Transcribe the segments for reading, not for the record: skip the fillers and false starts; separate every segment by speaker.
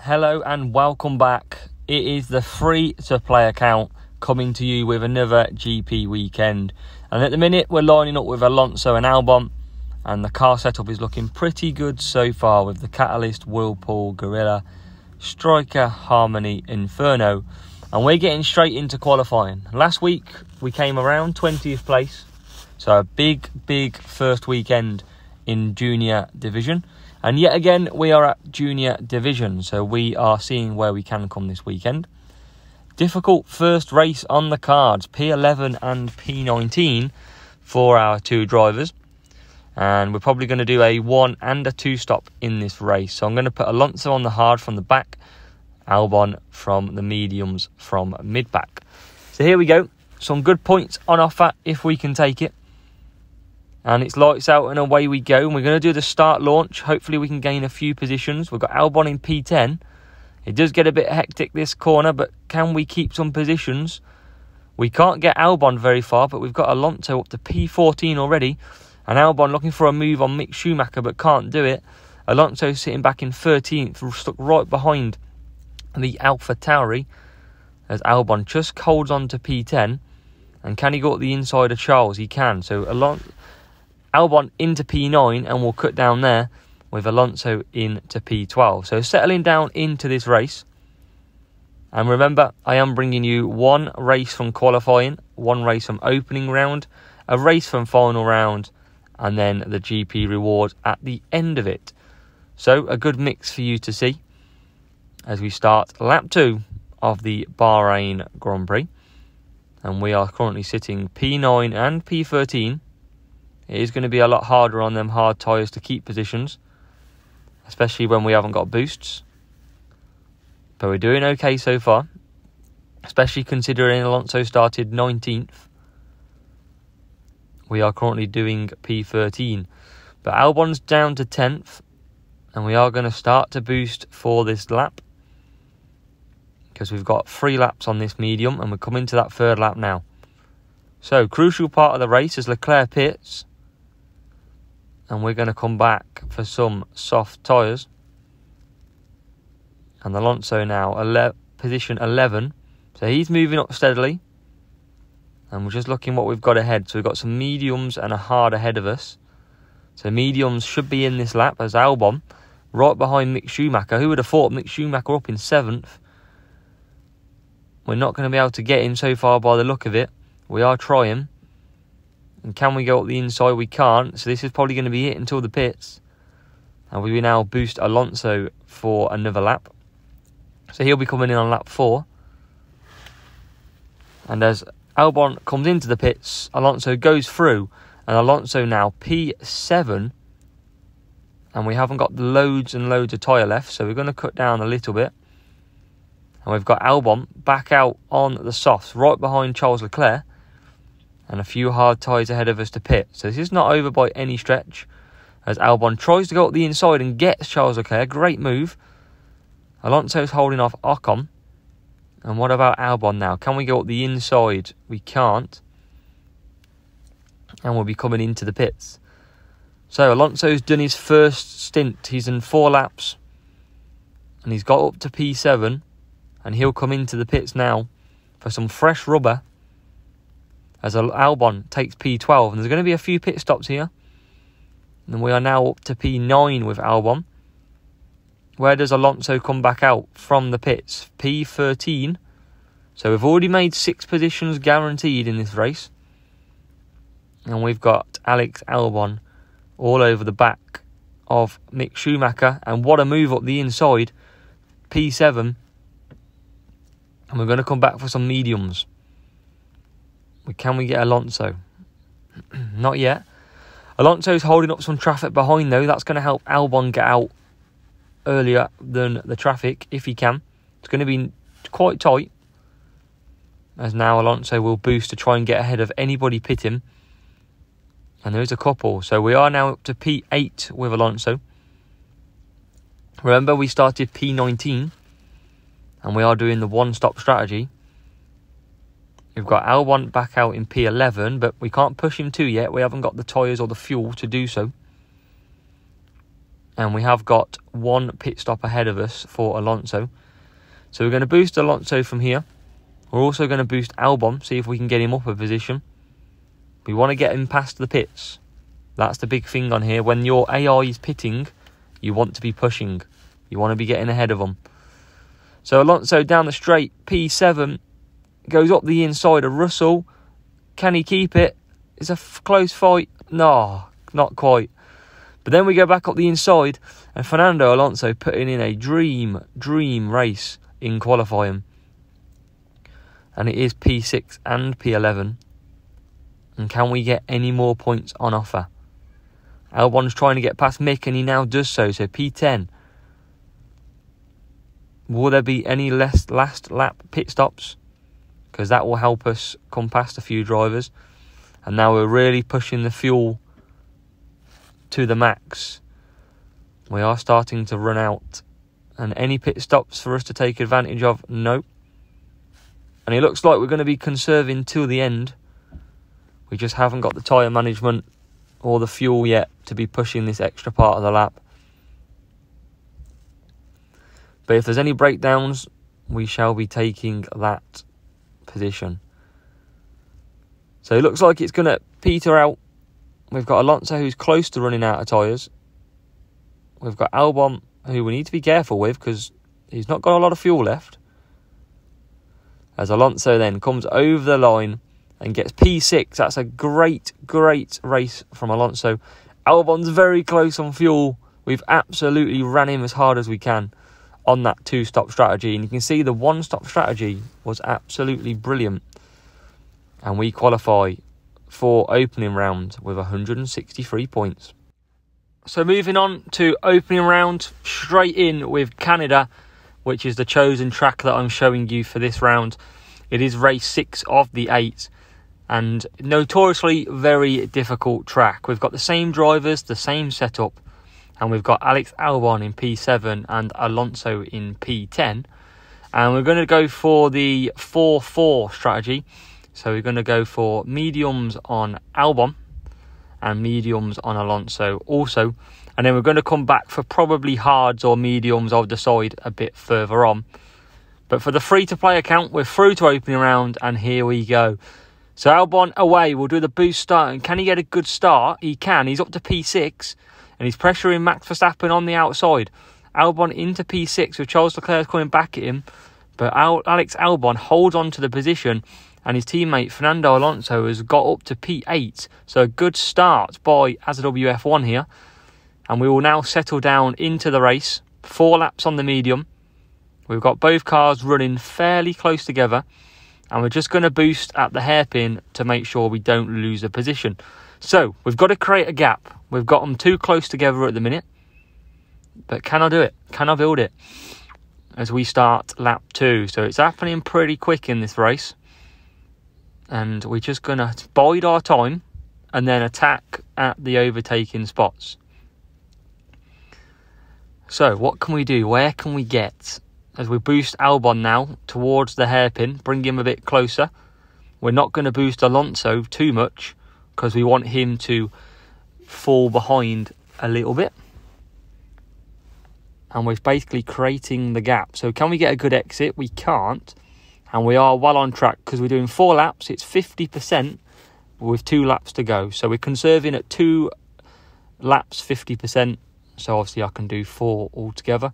Speaker 1: Hello and welcome back. It is the free to play account coming to you with another GP weekend. And at the minute we're lining up with Alonso and Albon, and the car setup is looking pretty good so far with the Catalyst, Whirlpool, Gorilla, Striker, Harmony, Inferno. And we're getting straight into qualifying. Last week we came around 20th place. So a big first weekend in junior division. And yet again, we are at junior division, so we are seeing where we can come this weekend. Difficult first race on the cards, P11 and P19 for our two drivers. And we're probably going to do a 1 and a 2 stop in this race. So I'm going to put Alonso on the hard from the back, Albon from the mediums from mid-back. So here we go. Some good points on offer if we can take it. And it's lights out and away we go. And we're going to do the start launch. Hopefully we can gain a few positions. We've got Albon in P10. It does get a bit hectic this corner, but can we keep some positions? We can't get Albon very far, but we've got Alonso up to P14 already. And Albon looking for a move on Mick Schumacher, but can't do it. Alonso sitting back in 13th, stuck right behind the AlphaTauri, as Albon just holds on to P10. And can he go up the inside of Charles? He can. So Albon into P9, and we'll cut down there with Alonso into P12. So settling down into this race. And remember, I am bringing you one race from qualifying, one race from opening round, a race from final round, and then the GP reward at the end of it. So a good mix for you to see as we start lap 2 of the Bahrain Grand Prix. And we are currently sitting P9 and P13. It is going to be a lot harder on them hard tyres to keep positions, especially when we haven't got boosts. But we're doing okay so far, especially considering Alonso started 19th. We are currently doing P13. But Albon's down to 10th, and we are going to start to boost for this lap, because we've got 3 laps on this medium, and we're coming to that 3rd lap now. So, crucial part of the race as Leclerc pits. And we're going to come back for some soft tyres. And Alonso now, position 11. So he's moving up steadily. And we're just looking what we've got ahead. So we've got some mediums and a hard ahead of us. So mediums should be in this lap as Albon, right behind Mick Schumacher. Who would have thought Mick Schumacher up in 7th? We're not going to be able to get in so far by the look of it. We are trying. And can we go up the inside? We can't. So this is probably going to be it until the pits. And we will now boost Alonso for another lap. So he'll be coming in on lap 4. And as Albon comes into the pits, Alonso goes through. And Alonso now P7. And we haven't got loads and loads of tyre left. So we're going to cut down a little bit. And we've got Albon back out on the softs, right behind Charles Leclerc. And a few hard tyres ahead of us to pit. So this is not over by any stretch. As Albon tries to go up the inside and gets Charles Leclerc. Great move. Alonso's holding off Ocon. And what about Albon now? Can we go up the inside? We can't. And we'll be coming into the pits. So Alonso's done his first stint. He's in 4 laps. And he's got up to P7. And he'll come into the pits now for some fresh rubber. As Albon takes P12. And there's going to be a few pit stops here. And we are now up to P9 with Albon. Where does Alonso come back out from the pits? P13. So we've already made 6 positions guaranteed in this race. And we've got Alex Albon all over the back of Mick Schumacher. And what a move up the inside. P7. And we're going to come back for some mediums. Can we get Alonso? Not yet. Alonso's holding up some traffic behind though. That's going to help Albon get out earlier than the traffic if he can. It's going to be quite tight. As now Alonso will boost to try and get ahead of anybody pitting. And there's a couple. So we are now up to P8 with Alonso. Remember we started P19. And we are doing the one-stop strategy. We've got Albon back out in P11, but we can't push him to yet. We haven't got the tyres or the fuel to do so. And we have got one pit stop ahead of us for Alonso. So we're going to boost Alonso from here. We're also going to boost Albon, see if we can get him up a position. We want to get him past the pits. That's the big thing on here. When your AI is pitting, you want to be pushing. You want to be getting ahead of them. So Alonso down the straight, P7, goes up the inside of Russell. Can he keep it? It's a close fight. No, not quite. But then we go back up the inside, and Fernando Alonso putting in a dream race in qualifying. And it is P6 and P11. And can we get any more points on offer? Albon's trying to get past Mick, and he now does so P10. Will there be any last lap pit stops? Because that will help us come past a few drivers. And now we're really pushing the fuel to the max. We are starting to run out. And any pit stops for us to take advantage of? No. And it looks like we're going to be conserving till the end. We just haven't got the tyre management or the fuel yet to be pushing this extra part of the lap. But if there's any breakdowns, we shall be taking that position. So it looks like it's going to peter out. We've got Alonso, who's close to running out of tyres. We've got Albon, who we need to be careful with because he's not got a lot of fuel left. As Alonso then comes over the line and gets P6. That's a great race from Alonso. Albon's very close on fuel. We've absolutely ran him as hard as we can on that two-stop strategy. And you can see the one-stop strategy was absolutely brilliant. And we qualify for opening round with 163 points. So moving on to opening round, straight in with Canada, which is the chosen track that I'm showing you for this round. It is race 6 of the 8 and notoriously very difficult track. We've got the same drivers, the same setup, and we've got Alex Albon in P7 and Alonso in P10. And we're going to go for the 4-4 strategy. So we're going to go for mediums on Albon and mediums on Alonso also. And then we're going to come back for probably hards or mediums, I'll decide a bit further on. But for the free-to-play account, we're through to opening round, and here we go. So Albon away, we'll do the boost start, and can he get a good start? He can, he's up to P6, and he's pressuring Max Verstappen on the outside. Albon into P6 with Charles Leclerc coming back at him, but Alex Albon holds on to the position, and his teammate Fernando Alonso has got up to P8. So a good start by AZWF1 here. And we will now settle down into the race. 4 laps on the medium. We've got both cars running fairly close together. And we're just going to boost at the hairpin to make sure we don't lose a position. So we've got to create a gap. We've got them too close together at the minute. But can I do it? Can I build it? As we start lap 2. So it's happening pretty quick in this race. And we're just going to bide our time and then attack at the overtaking spots. So what can we do? Where can we get? As we boost Albon now towards the hairpin, bring him a bit closer. We're not going to boost Alonso too much because we want him to fall behind a little bit. And we're basically creating the gap. So can we get a good exit? We can't. And we are well on track because we're doing 4 laps. It's 50% with 2 laps to go. So we're conserving at 2 laps, 50%. So obviously I can do 4 altogether.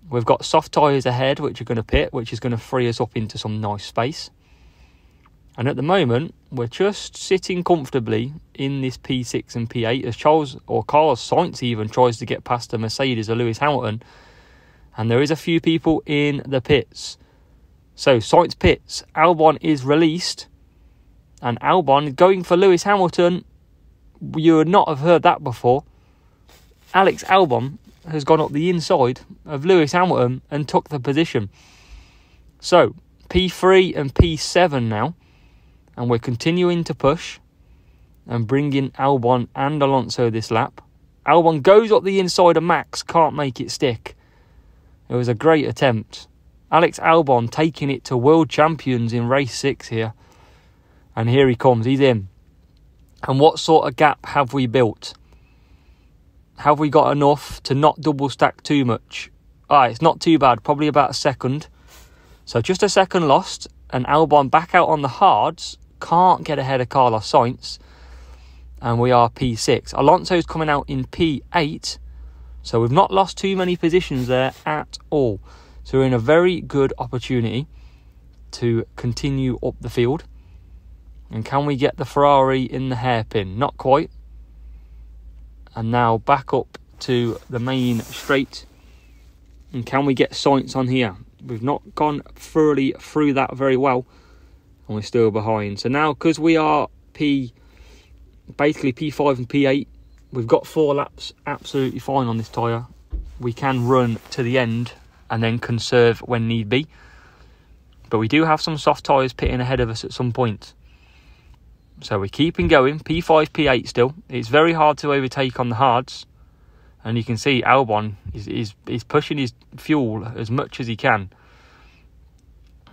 Speaker 1: We've got soft tyres ahead, which are going to pit, which is going to free us up into some nice space. And at the moment, we're just sitting comfortably in this P6 and P8 as Carlos Sainz even tries to get past a Mercedes or Lewis Hamilton. And there is a few people in the pits. So Sainz pits, Albon is released, and Albon going for Lewis Hamilton. You would not have heard that before. Alex Albon has gone up the inside of Lewis Hamilton and took the position. So P3 and P7 now, and we're continuing to push and bring in Albon and Alonso this lap. Albon goes up the inside of Max, can't make it stick. It was a great attempt. Alex Albon taking it to world champions in race 6 here. And here he comes, he's in. And what sort of gap have we built? Have we got enough to not double stack too much? It's not too bad, probably about a second. So just a second lost, and Albon back out on the hards, can't get ahead of Carlos Sainz, and we are P6. Alonso's coming out in P8, so we've not lost too many positions there at all. So we're in a very good opportunity to continue up the field. And can we get the Ferrari in the hairpin? Not quite. And now back up to the main straight. And can we get Sainz on here? We've not gone thoroughly through that very well, and we're still behind. So now, because we are basically P5 and P8, we've got 4 laps absolutely fine on this tyre. We can run to the end and then conserve when need be. But we do have some soft tyres pitting ahead of us at some point. So we're keeping going, P5, P8 still. It's very hard to overtake on the hards. And you can see Albon is pushing his fuel as much as he can.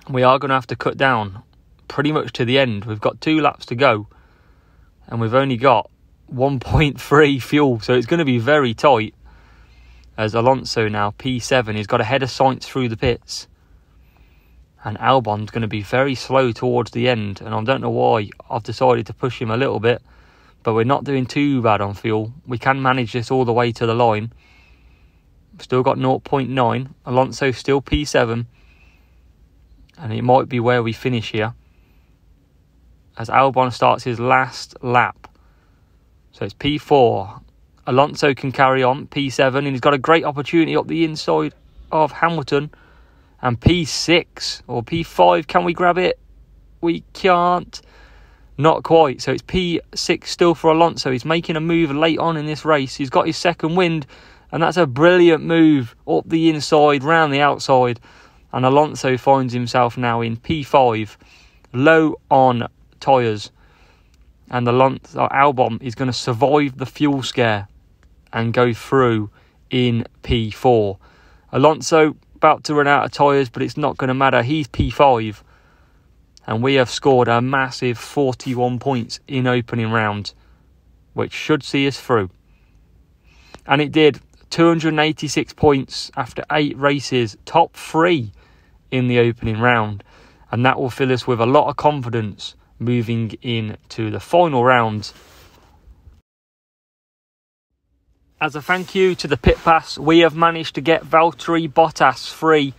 Speaker 1: We are going to have to cut down pretty much to the end. We've got 2 laps to go. And we've only got 1.3 fuel. So it's going to be very tight. As Alonso now, P7, he's got ahead of Sainz through the pits. And Albon's going to be very slow towards the end. And I don't know why I've decided to push him a little bit. But we're not doing too bad on fuel. We can manage this all the way to the line. Still got 0.9. Alonso still P7. And it might be where we finish here. As Albon starts his last lap. So it's P4. Alonso can carry on, P7. And he's got a great opportunity up the inside of Hamilton. And P6 or P5, can we grab it? We can't. Not quite. So it's P6 still for Alonso. He's making a move late on in this race. He's got his second wind. And that's a brilliant move up the inside, round the outside. And Alonso finds himself now in P5. Low on tyres. And Albon is going to survive the fuel scare and go through in P4. Alonso about to run out of tyres, but it's not going to matter. He's P5. And we have scored a massive 41 points in opening round, which should see us through. And it did. 286 points after 8 races. Top 3 in the opening round. And that will fill us with a lot of confidence moving into the final round. As a thank you to the pit pass, we have managed to get Valtteri Bottas free.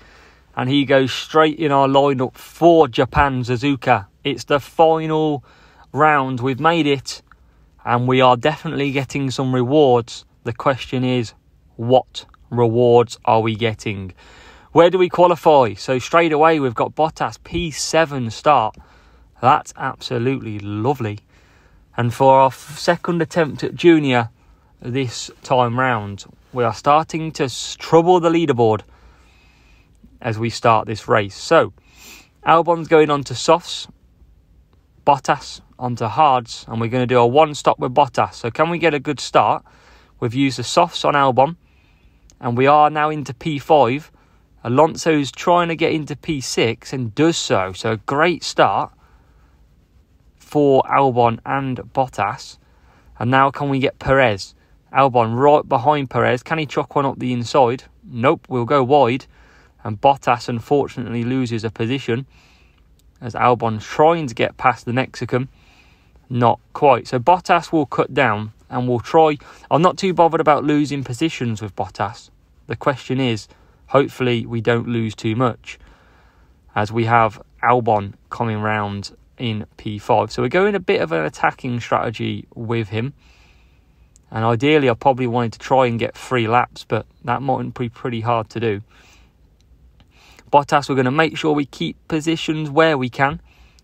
Speaker 1: And he goes straight in our lineup for Japan Suzuka. It's the final round. We've made it. And we are definitely getting some rewards. The question is, what rewards are we getting? Where do we qualify? So straight away, we've got Bottas P7 start. That's absolutely lovely. And for our second attempt at Junior this time round, we are starting to trouble the leaderboard as we start this race. So, Albon's going on to softs, Bottas onto hards, and we're going to do a one stop with Bottas. So can we get a good start? We've used the softs on Albon, and we are now into P5. Alonso's trying to get into P6 and does so. So a great start for Albon and Bottas. And now can we get Perez? Albon right behind Perez. Can he chuck one up the inside? Nope, we'll go wide. And Bottas unfortunately loses a position as Albon's trying to get past the Mexican. Not quite. So Bottas will cut down and we'll try. I'm not too bothered about losing positions with Bottas. The question is, hopefully we don't lose too much as we have Albon coming round in P5. So we're going a bit of an attacking strategy with him. And ideally, I probably wanted to try and get 3 laps, but that might be pretty hard to do. Bottas, we're going to make sure we keep positions where we can.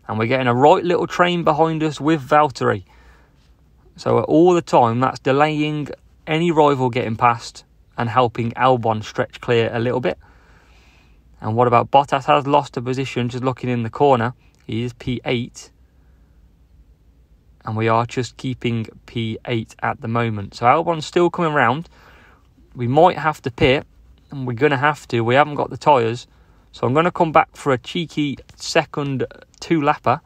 Speaker 1: And we're getting a right little train behind us with Valtteri. So all the time, that's delaying any rival getting past and helping Albon stretch clear a little bit. And what about Bottas? Has lost a position, just looking in the corner. He is P8. And we are just keeping P8 at the moment. So Albon's still coming round. We might have to pit. And we're going to have to. We haven't got the tyres. So I'm going to come back for a cheeky second 2-lapper.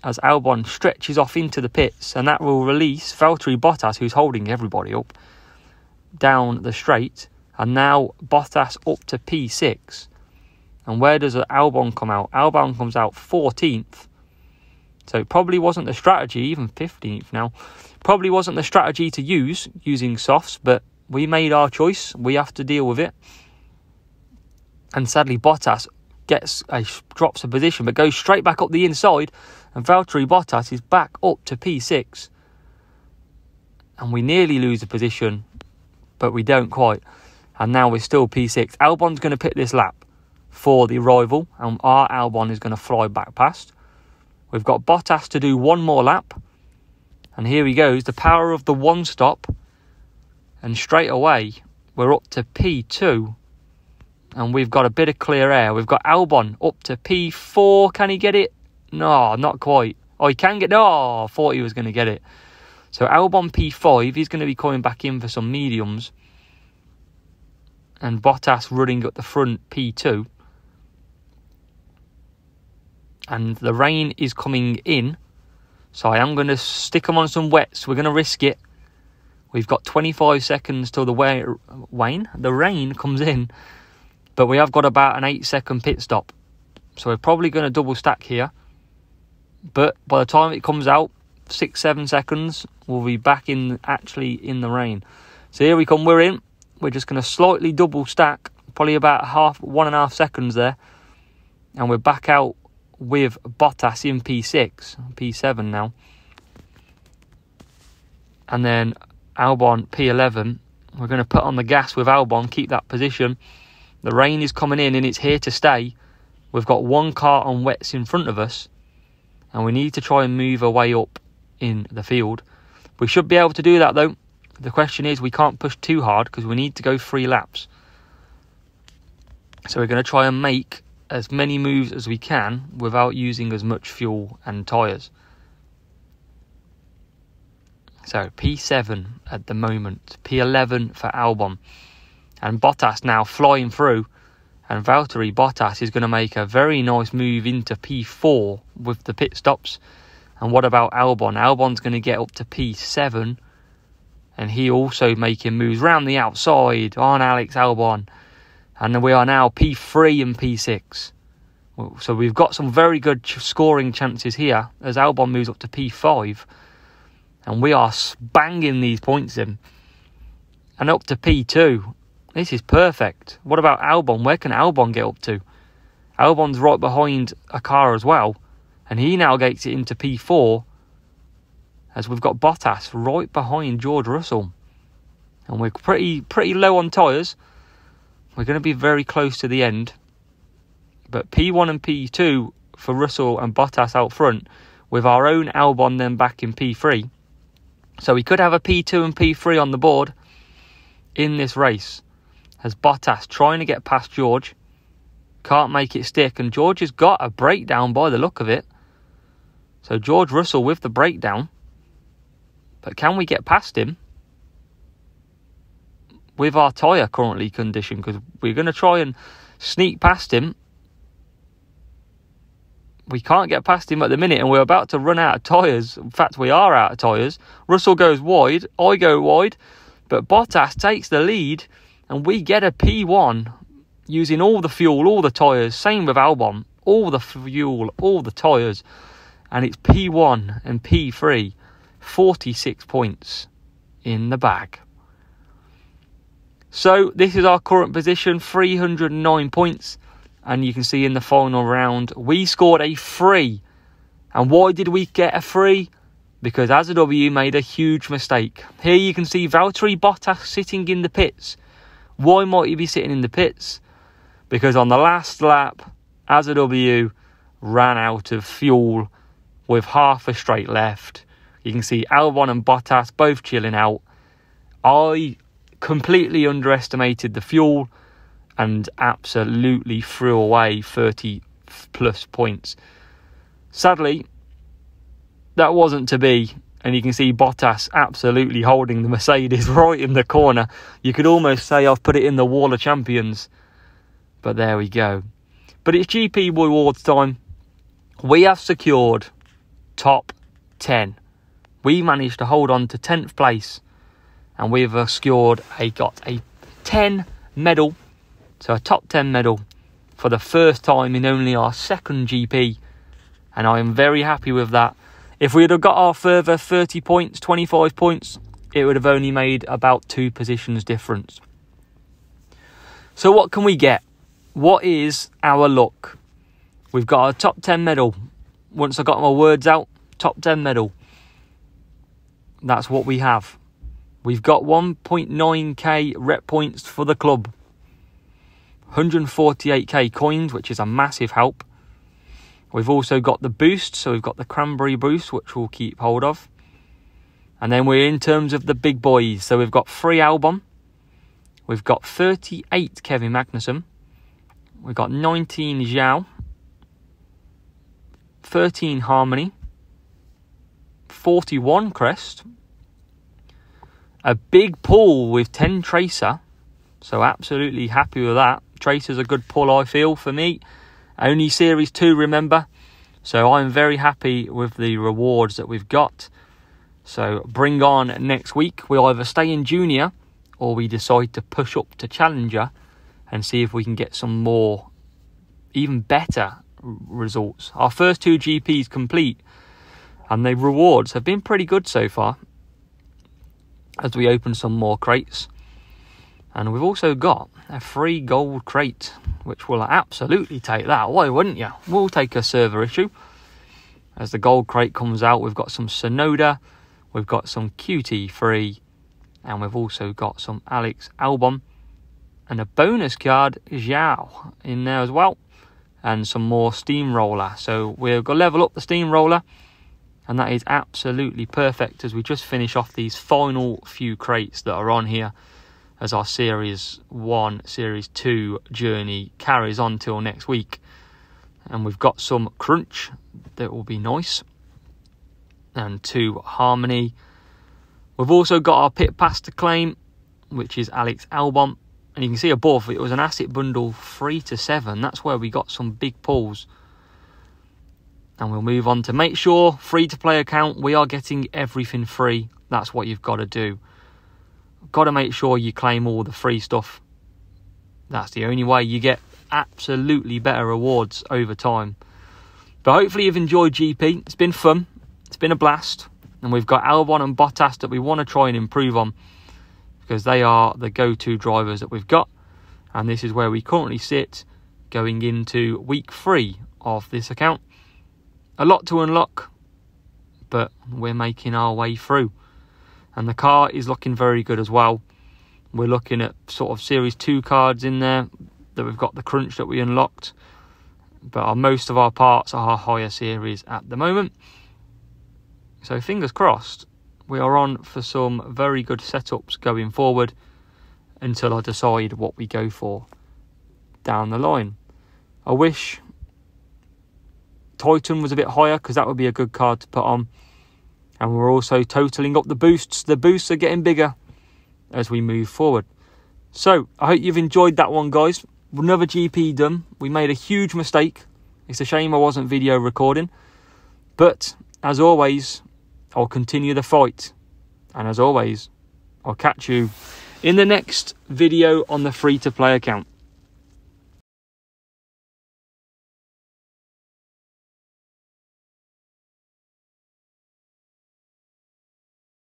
Speaker 1: as Albon stretches off into the pits, and that will release Valtteri Bottas, who's holding everybody up, down the straight. And now Bottas up to P6. And where does Albon come out? Albon comes out 14th. So it probably wasn't the strategy, even 15th now. Probably wasn't the strategy to use, using softs, but we made our choice. We have to deal with it. And sadly, Bottas drops a position, but goes straight back up the inside. And Valtteri Bottas is back up to P6. And we nearly lose a position, but we don't quite. And now we're still P6. Albon's going to pit this lap for the rival, and our Albon is going to fly back past. We've got Bottas to do one more lap. And here he goes, the power of the one stop. And straight away, we're up to P2. And we've got a bit of clear air. We've got Albon up to P4. Can he get it? No, not quite. Oh, he can get... No, I thought he was going to get it. So Albon P5, he's going to be coming back in for some mediums. And Bottas running up the front P2. And the rain is coming in. So I am going to stick them on some wets. We're going to risk it. We've got 25 seconds till the rain comes in. But we have got about an 8-second pit stop. So we're probably going to double stack here. But by the time it comes out, 6-7 seconds, we'll be back actually in the rain. So here we come, we're in. We're just going to slightly double stack. Probably about 1.5 seconds there. And we're back out with Bottas in P6, P7 now. And then Albon P11. We're going to put on the gas with Albon, keep that position. The rain is coming in and it's here to stay. We've got one car on wets in front of us. And we need to try and move our way up in the field. We should be able to do that though. The question is, we can't push too hard because we need to go 3 laps. So we're going to try and make as many moves as we can without using as much fuel and tyres. So P7 at the moment, P11 for Albon. And Bottas now flying through. And Valtteri Bottas is going to make a very nice move into P4 with the pit stops. And what about Albon? Albon's going to get up to P7. And he also making moves round the outside on Alex Albon. And we are now P3 and P6. So we've got some very good scoring chances here as Albon moves up to P5. And we are banging these points in. And up to P2. This is perfect. What about Albon? Where can Albon get up to? Albon's right behind a car as well. And he now gets it into P4. As we've got Bottas right behind George Russell. And we're pretty low on tyres. We're going to be very close to the end. But P1 and P2 for Russell and Bottas out front. With our own Albon then back in P3. So we could have a P2 and P3 on the board in this race. As Bottas trying to get past George. Can't make it stick. And George has got a breakdown by the look of it. So George Russell with the breakdown. But can we get past him with our tyre currently condition? Because we're going to try and sneak past him. We can't get past him at the minute and we're about to run out of tyres. In fact, we are out of tyres. Russell goes wide. I go wide. But Bottas takes the lead and we get a P1 using all the fuel, all the tyres. Same with Albon. All the fuel, all the tyres. And it's P1 and P3. 46 points in the bag. So this is our current position, 309 points. And you can see in the final round, we scored a 3. And why did we get a 3? Because AZW made a huge mistake. Here you can see Valtteri Bottas sitting in the pits. Why might he be sitting in the pits? Because on the last lap, AZW ran out of fuel with half a straight left. You can see Albon and Bottas both chilling out. I completely underestimated the fuel and absolutely threw away 30 plus points. Sadly, that wasn't to be. And you can see Bottas absolutely holding the Mercedes right in the corner. You could almost say I've put it in the Wall of Champions. But there we go. But it's GP rewards time. We have secured top 10. We managed to hold on to 10th place, and we've got a 10 medal, so a top 10 medal for the first time in only our second GP, and I am very happy with that. If we had got our further 30 points, 25 points, it would have only made about 2 positions difference. So what can we get? What is our luck? We've got a top 10 medal. Once I got my words out, top 10 medal. That's what we have. We've got 1.9k rep points for the club. 148k coins, which is a massive help. We've also got the boost, so we've got the Cranberry boost, which we'll keep hold of. And then we're in terms of the big boys. So we've got 3 Albon. We've got 38 Kevin Magnussen. We've got 19 Zhou. 13 Harmony. 41 Crest. A big pull with 10 Tracer. So absolutely happy with that. Tracer's a good pull, I feel, for me. Only Series 2, remember. So I'm very happy with the rewards that we've got. So bring on next week. We'll either stay in Junior or we decide to push up to Challenger and see if we can get some more, even better results. Our first 2 GPs complete, and the rewards have been pretty good so far as we open some more crates. And we've also got a free gold crate, which will absolutely take that. Why wouldn't you? We'll take a server issue. As the gold crate comes out, we've got some Sonoda, we've got some QT3, and we've also got some Alex Albon, and a bonus card, Zhou, in there as well, and some more Steamroller. So we're going to level up the Steamroller, and that is absolutely perfect as we just finish off these final few crates that are on here, as our Series 1, Series 2 journey carries on till next week. And we've got some Crunch that will be nice, and 2 Harmony. We've also got our Pit Pass to claim, which is Alex Albon. And you can see above, it was an asset bundle 3 to 7. That's where we got some big pulls. And we'll move on to make sure, free-to-play account, we are getting everything free. That's what you've got to do. Got to make sure you claim all the free stuff. That's the only way you get absolutely better rewards over time. But hopefully you've enjoyed GP. It's been fun. It's been a blast. And we've got Albon and Bottas that we want to try and improve on, because they are the go-to drivers that we've got. And this is where we currently sit going into week 3 of this account. A lot to unlock, but we're making our way through. And the car is looking very good as well. We're looking at sort of Series 2 cards in there, that we've got the Crunch that we unlocked. But most of our parts are higher series at the moment. So fingers crossed, we are on for some very good setups going forward until I decide what we go for down the line. I wish Titan was a bit higher, because that would be a good card to put on. And we're also totaling up the boosts. The boosts are getting bigger as we move forward. So I hope you've enjoyed that one, guys. Another GP done. We made a huge mistake. It's a shame I wasn't video recording. But as always, I'll continue the fight. And as always, I'll catch you in the next video on the free-to-play account.